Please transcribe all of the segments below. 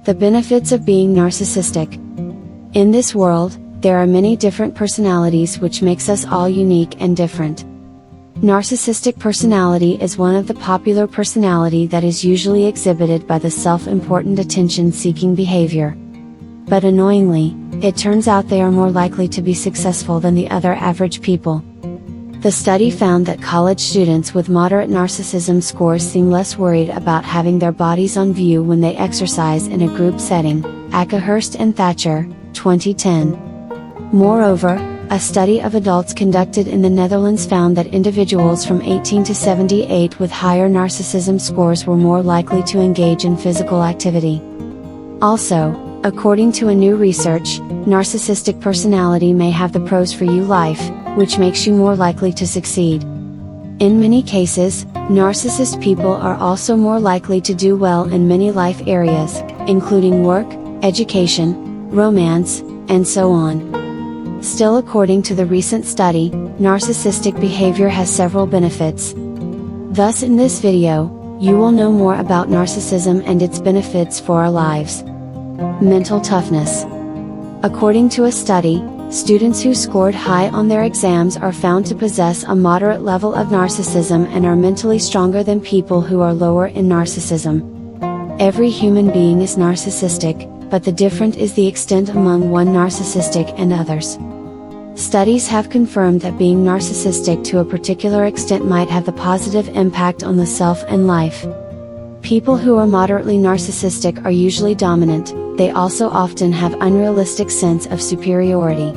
The benefits of being narcissistic. In this world, there are many different personalities which makes us all unique and different. Narcissistic personality is one of the popular personality that is usually exhibited by the self-important attention-seeking behavior. But annoyingly, it turns out they are more likely to be successful than the other average people. The study found that college students with moderate narcissism scores seem less worried about having their bodies on view when they exercise in a group setting. Akehurst and Thatcher, 2010. Moreover, a study of adults conducted in the Netherlands found that individuals from 18 to 78 with higher narcissism scores were more likely to engage in physical activity. Also, according to a new research, narcissistic personality may have the pros for you life, which makes you more likely to succeed. In many cases, narcissist people are also more likely to do well in many life areas, including work, education, romance, and so on. Still, according to the recent study, narcissistic behavior has several benefits. Thus, in this video, you will know more about narcissism and its benefits for our lives. Mental toughness. According to a study, students who scored high on their exams are found to possess a moderate level of narcissism and are mentally stronger than people who are lower in narcissism. Every human being is narcissistic, but the difference is the extent among one narcissistic and others. Studies have confirmed that being narcissistic to a particular extent might have a positive impact on the self and life. People who are moderately narcissistic are usually dominant. They also often have unrealistic sense of superiority.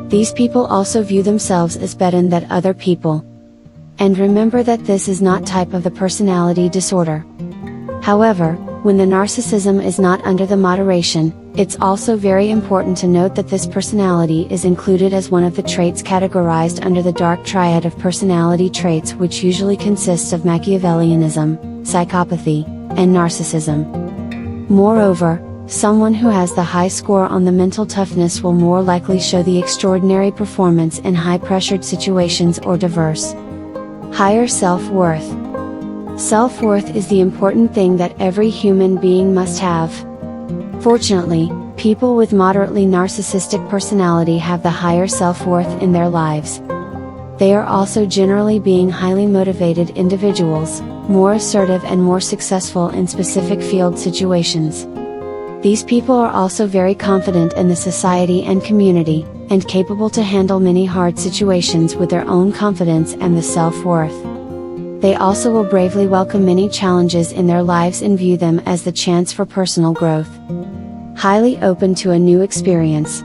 These people also view themselves as better than other people. And remember that this is not type of the personality disorder. However, when the narcissism is not under the moderation, it's also very important to note that this personality is included as one of the traits categorized under the dark triad of personality traits, which usually consists of Machiavellianism, psychopathy, and narcissism. Moreover, someone who has the high score on the mental toughness will more likely show the extraordinary performance in high-pressured situations or diverse. Higher self-worth. Self-worth is the important thing that every human being must have. Fortunately, people with moderately narcissistic personality have the higher self-worth in their lives. They are also generally being highly motivated individuals, more assertive and more successful in specific field situations. These people are also very confident in the society and community, and capable to handle many hard situations with their own confidence and the self-worth. They also will bravely welcome many challenges in their lives and view them as the chance for personal growth. Highly open to a new experience.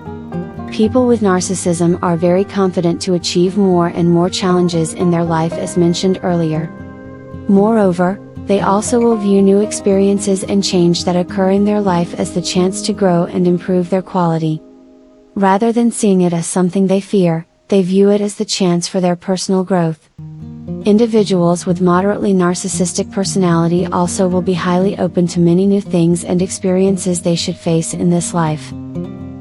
People with narcissism are very confident to achieve more and more challenges in their life, as mentioned earlier. Moreover, they also will view new experiences and change that occur in their life as the chance to grow and improve their quality. Rather than seeing it as something they fear, they view it as the chance for their personal growth. Individuals with moderately narcissistic personality also will be highly open to many new things and experiences they should face in this life.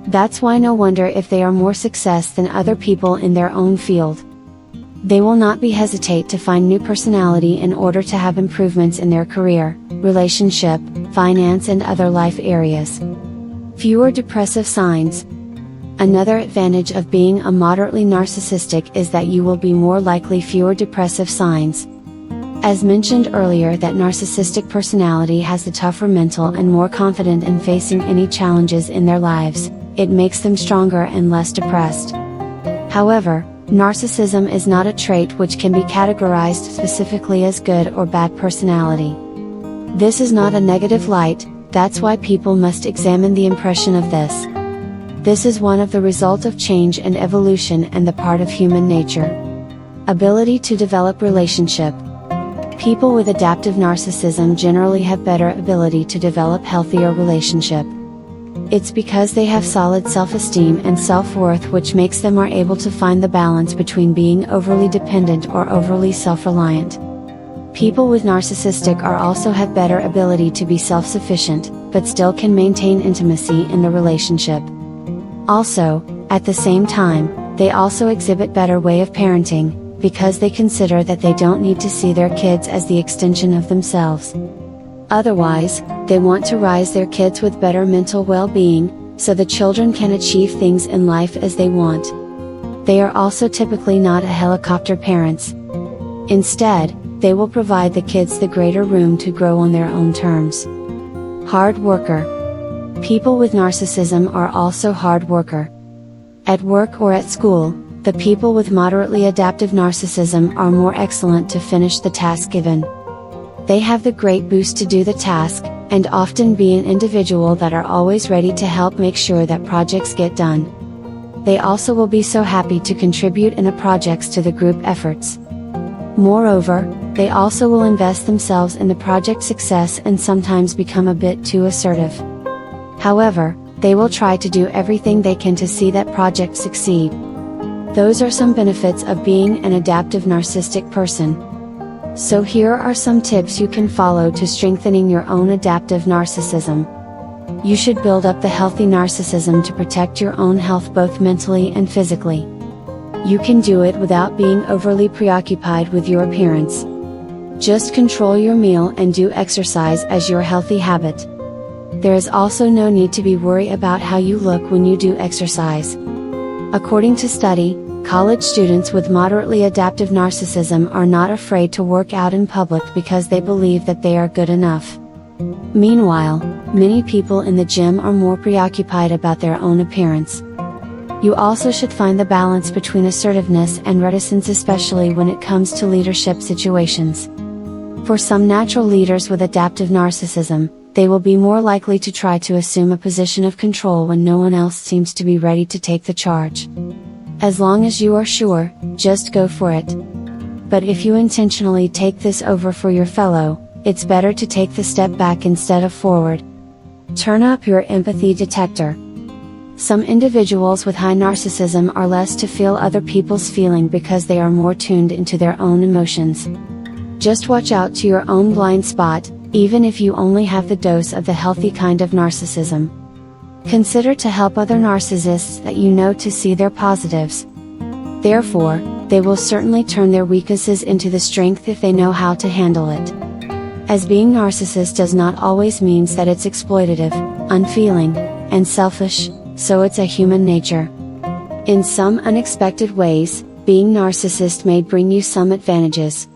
That's why no wonder if they are more success than other people in their own field. They will not be hesitate to find new personality in order to have improvements in their career, relationship, finance and other life areas. Fewer depressive signs. Another advantage of being a moderately narcissistic is that you will be more likely fewer depressive signs. As mentioned earlier, that narcissistic personality has the tougher mental and more confident in facing any challenges in their lives. It makes them stronger and less depressed. However, narcissism is not a trait which can be categorized specifically as good or bad personality. This is not a negative light, that's why people must examine the impression of this. This is one of the result of change and evolution and the part of human nature. Ability to develop relationship. People with adaptive narcissism generally have better ability to develop healthier relationship. It's because they have solid self-esteem and self-worth, which makes them are able to find the balance between being overly dependent or overly self-reliant. People with narcissistic are also have better ability to be self-sufficient, but still can maintain intimacy in the relationship. Also, at the same time, they also exhibit better way of parenting, because they consider that they don't need to see their kids as the extension of themselves. Otherwise, They want to raise their kids with better mental well-being, so the children can achieve things in life as they want. They are also typically not helicopter parents. Instead, they will provide the kids the greater room to grow on their own terms. Hard worker. People with narcissism are also hard worker. At work or at school, the people with moderately adaptive narcissism are more excellent to finish the task given. They have the great boost to do the task, and often be an individual that are always ready to help make sure that projects get done. They also will be so happy to contribute in a projects to the group efforts. Moreover, they also will invest themselves in the project success and sometimes become a bit too assertive. However, they will try to do everything they can to see that project succeed. Those are some benefits of being an adaptive narcissistic person. So here are some tips you can follow to strengthening your own adaptive narcissism. You should build up the healthy narcissism to protect your own health both mentally and physically. You can do it without being overly preoccupied with your appearance. Just control your meal and do exercise as your healthy habit. There is also no need to be worried about how you look when you do exercise. According to study, college students with moderately adaptive narcissism are not afraid to work out in public because they believe that they are good enough. Meanwhile, many people in the gym are more preoccupied about their own appearance. You also should find the balance between assertiveness and reticence, especially when it comes to leadership situations. For some natural leaders with adaptive narcissism, they will be more likely to try to assume a position of control when no one else seems to be ready to take the charge. As long as you are sure, just go for it. But if you intentionally take this over for your fellow, it's better to take the step back instead of forward. Turn up your empathy detector. Some individuals with high narcissism are less to feel other people's feeling because they are more tuned into their own emotions. Just watch out to your own blind spot, even if you only have the dose of the healthy kind of narcissism. Consider to help other narcissists that you know to see their positives. Therefore, they will certainly turn their weaknesses into the strength if they know how to handle it. As being narcissist does not always means that it's exploitative, unfeeling, and selfish, so it's a human nature. In some unexpected ways, being narcissist may bring you some advantages.